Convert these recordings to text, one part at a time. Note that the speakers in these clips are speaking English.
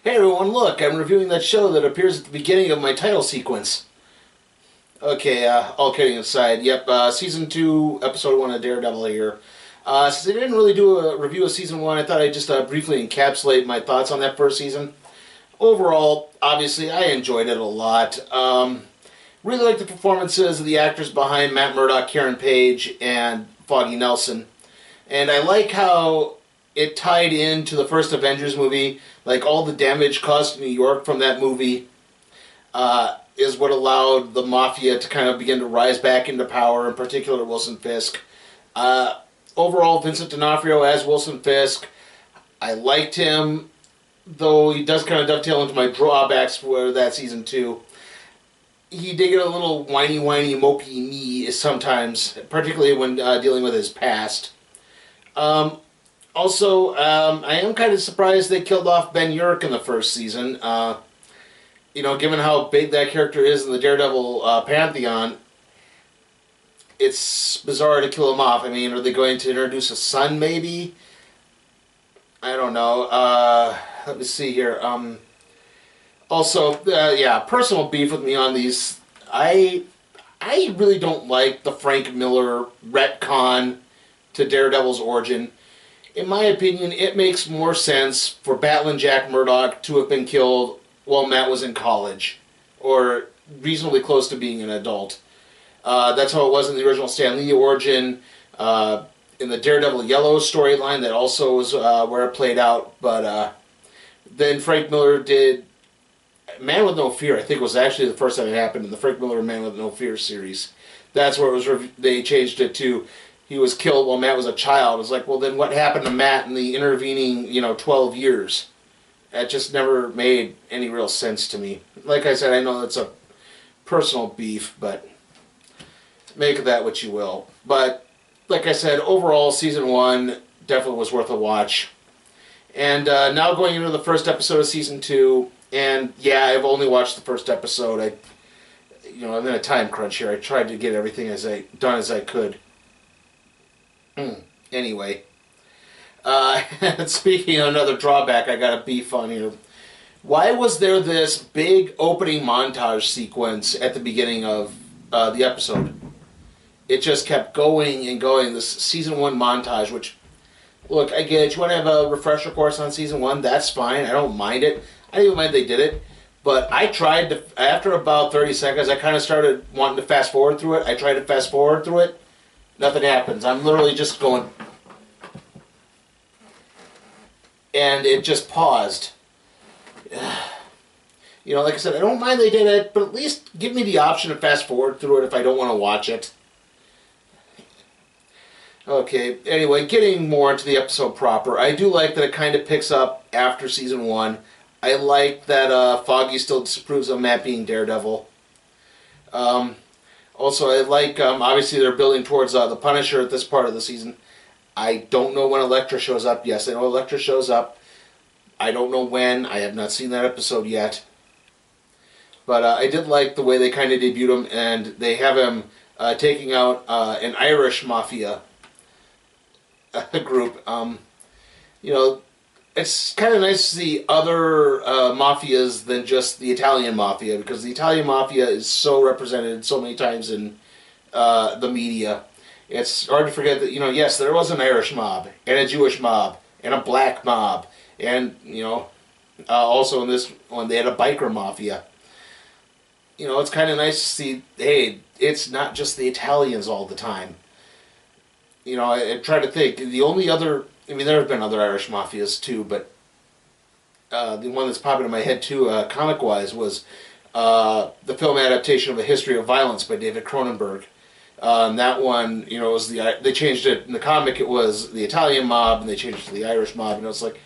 Hey everyone, look, I'm reviewing that show that appears at the beginning of my title sequence. Okay, all kidding aside, yep, Season 2, Episode 1 of Daredevil here. Since I didn't really do a review of Season 1, I thought I'd just briefly encapsulate my thoughts on that first season. Overall, obviously, I enjoyed it a lot. Really like the performances of the actors behind Matt Murdock, Karen Page, and Foggy Nelson. And I like how it tied into the first Avengers movie. Like, all the damage caused to New York from that movie is what allowed the Mafia to kind of begin to rise back into power, in particular Wilson Fisk. Overall, Vincent D'Onofrio as Wilson Fisk, I liked him, though he does kind of dovetail into my drawbacks for that season 2. He did get a little whiny, mopey me sometimes, particularly when dealing with his past. Also, I am kind of surprised they killed off Ben Urich in the first season. Given how big that character is in the Daredevil pantheon, it's bizarre to kill him off. I mean, are they going to introduce a son, maybe? I don't know. Let me see here. Also, personal beef with me on these. I really don't like the Frank Miller retcon to Daredevil's origin. In my opinion, it makes more sense for Battling Jack Murdock to have been killed while Matt was in college, or reasonably close to being an adult. That's how it was in the original Stan Lee origin. In the Daredevil Yellow storyline, that also was where it played out. But then Frank Miller did Man with No Fear. I think was actually the first time it happened in the Frank Miller Man with No Fear series. That's where it was. They changed it to he was killed while Matt was a child. It's like, well, then what happened to Matt in the intervening 12 years? That just never made any real sense to me. Like I said, I know that's a personal beef, but make of that what you will. But like I said, overall, Season 1 definitely was worth a watch. And now going into the first episode of Season 2, and yeah, I've only watched the first episode. I'm in a time crunch here. I tried to get everything done as I could. Anyway. Speaking of another drawback, I got a beef on here. Why was there this big opening montage sequence at the beginning of the episode? It just kept going and going. This Season 1 montage, which, look, I get it. You want to have a refresher course on Season 1? That's fine. I don't mind it. I didn't even mind they did it. But I tried to, after about 30 seconds, I kind of started wanting to fast forward through it. I tried to fast forward through it. Nothing happens. I'm literally just going... And it just paused. Like I said, I don't mind they did it, but at least give me the option to fast forward through it if I don't want to watch it. Okay, anyway, getting more into the episode proper, I do like that it kind of picks up after Season 1. I like that Foggy still disapproves of Matt being Daredevil. Also, I like, obviously they're building towards the Punisher at this part of the season. I don't know when Elektra shows up. Yes, I know Elektra shows up. I don't know when. I have not seen that episode yet. But I did like the way they kind of debuted him, and they have him taking out an Irish mafia group. It's kind of nice to see other mafias than just the Italian mafia, because the Italian mafia is so represented so many times in the media. It's hard to forget that, yes, there was an Irish mob, and a Jewish mob, and a black mob, and, also in this one they had a biker mafia. It's kind of nice to see, hey, it's not just the Italians all the time. I try to think, the only other, there have been other Irish mafias too, but the one that's popping in my head too, comic-wise, was the film adaptation of A History of Violence by David Cronenberg. That one, was they changed it in the comic. It was the Italian mob, and they changed it to the Irish mob. And it's like,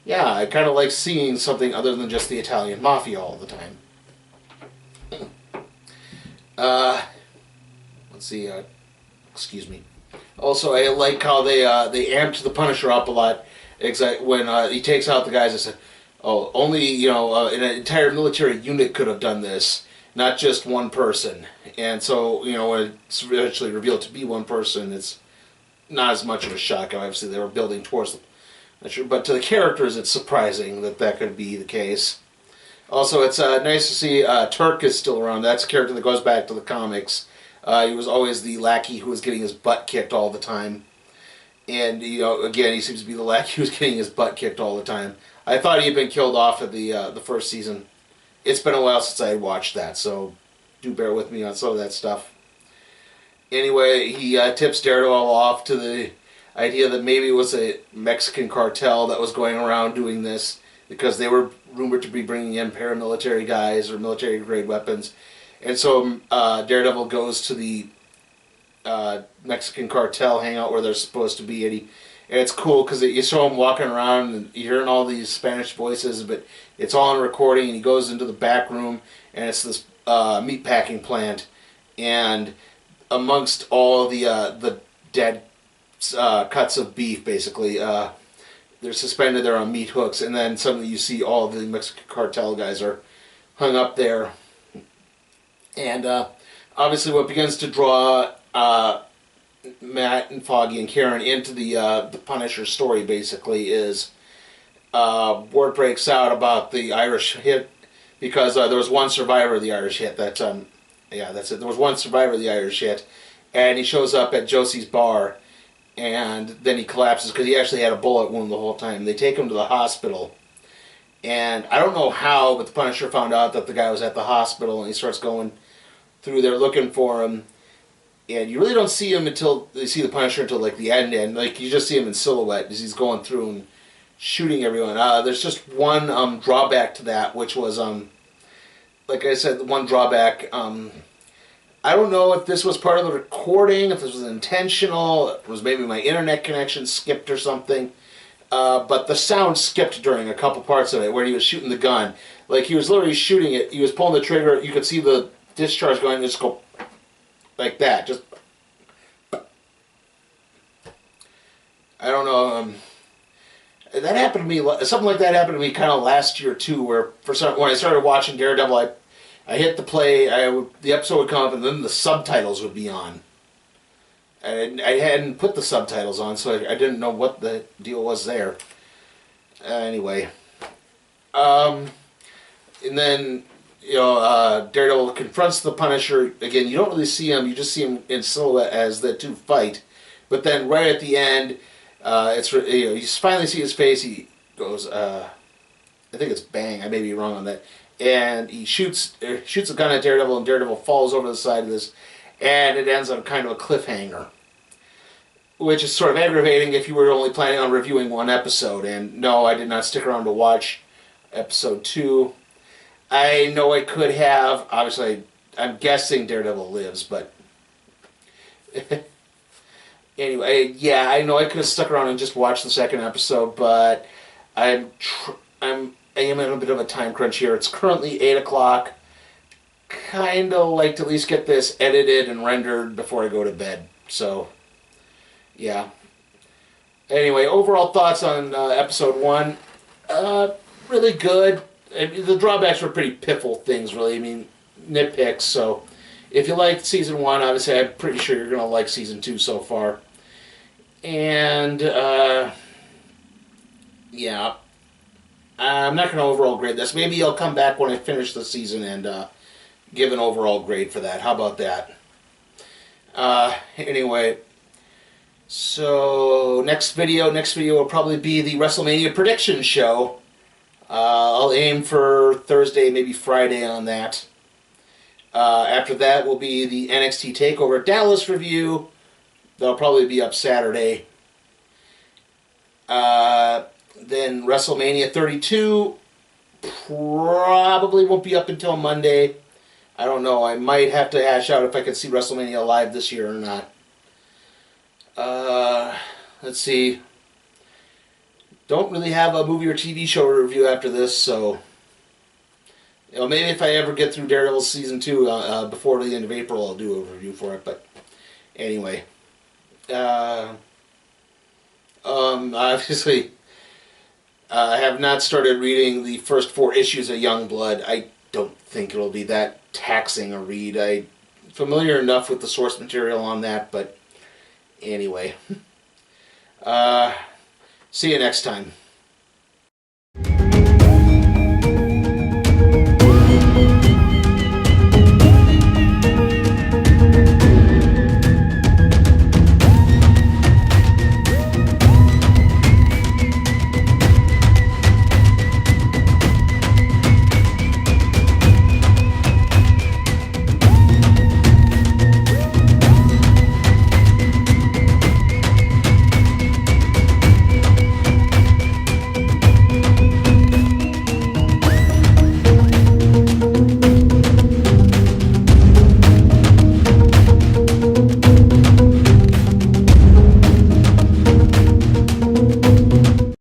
yeah, I kind of like seeing something other than just the Italian mafia all the time. Let's see. Excuse me. Also, I like how they amped the Punisher up a lot. When he takes out the guys, I said, "Oh, only an entire military unit could have done this, not just one person." And so, when it's eventually revealed to be one person, it's not as much of a shock. Obviously, they were building towards Not sure, but to the characters, it's surprising that that could be the case. Also, it's nice to see Turk is still around. That's a character that goes back to the comics. He was always the lackey who was getting his butt kicked all the time. And, you know, again, he seems to be the lackey who was getting his butt kicked all the time. I thought he had been killed off at the first season. It's been a while since I had watched that, so do bear with me on some of that stuff. Anyway, he tips Daredevil off to the idea that maybe it was a Mexican cartel that was going around doing this, because they were rumored to be bringing in paramilitary guys or military-grade weapons. And so Daredevil goes to the Mexican cartel hangout where they're supposed to be, and it's cool because you saw him walking around and you're hearing all these Spanish voices, but it's all on recording, and he goes into the back room, and it's this meatpacking plant, and amongst all the dead cuts of beef, basically, they're suspended there on meat hooks, and then suddenly you see all the Mexican cartel guys are hung up there. And obviously what begins to draw Matt and Foggy and Karen into the Punisher story, basically, is word breaks out about the Irish hit, because there was one survivor of the Irish hit. That's it. There was one survivor of the Irish hit, and he shows up at Josie's bar, and then he collapses because he actually had a bullet wound the whole time. They take him to the hospital, and I don't know how, but the Punisher found out that the guy was at the hospital, and he starts going through there looking for him. And you really don't see him until you see the Punisher until like the end. Like you just see him in silhouette as he's going through and shooting everyone. There's just one drawback to that, which was like I said, the one drawback. I don't know if this was part of the recording, if this was intentional, if it was maybe my internet connection skipped or something. But the sound skipped during a couple parts of it where he was shooting the gun. Like he was literally shooting it. He was pulling the trigger. You could see the discharge going, just go like that. Just, I don't know. That happened to me. Something like that happened to me kind of last year too. Where when I started watching Daredevil, I hit the play. The episode would come up, and then the subtitles would be on. And I hadn't put the subtitles on, so I didn't know what the deal was there. Anyway, and then Daredevil confronts the Punisher again. You don't really see him; you just see him in silhouette as the two fight. But then, right at the end, you finally see his face. He goes, I think it's bang. I may be wrong on that. And he shoots a gun at Daredevil, and Daredevil falls over the side of this, and it ends on kind of a cliffhanger, which is sort of aggravating if you were only planning on reviewing one episode. And no, I did not stick around to watch episode 2. I know I could have. Obviously, I'm guessing Daredevil lives, but anyway, yeah, I know I could have stuck around and just watched the second episode, but I am in a bit of a time crunch here. It's currently 8 o'clock. Kind of like to at least get this edited and rendered before I go to bed. So, yeah. Anyway, overall thoughts on episode 1. Really good. I mean, the drawbacks were pretty piffle things, really. I mean, nitpicks. So, if you liked season 1, obviously I'm pretty sure you're going to like season 2 so far. And, yeah. I'm not going to overall grade this. Maybe I'll come back when I finish the season and give an overall grade for that. How about that? Anyway, so next video will probably be the WrestleMania prediction show. I'll aim for Thursday, maybe Friday on that. After that will be the NXT TakeOver Dallas review. That'll probably be up Saturday. Then WrestleMania 32 probably won't be up until Monday. I don't know. I might have to hash out if I can see WrestleMania live this year or not. Let's see. Don't really have a movie or TV show to review after this, so maybe if I ever get through Daredevil season 2 before the end of April, I'll do a review for it. But anyway, obviously, I have not started reading the first 4 issues of Youngblood. I don't think it'll be that taxing a read. I'm familiar enough with the source material on that, but anyway. See you next time.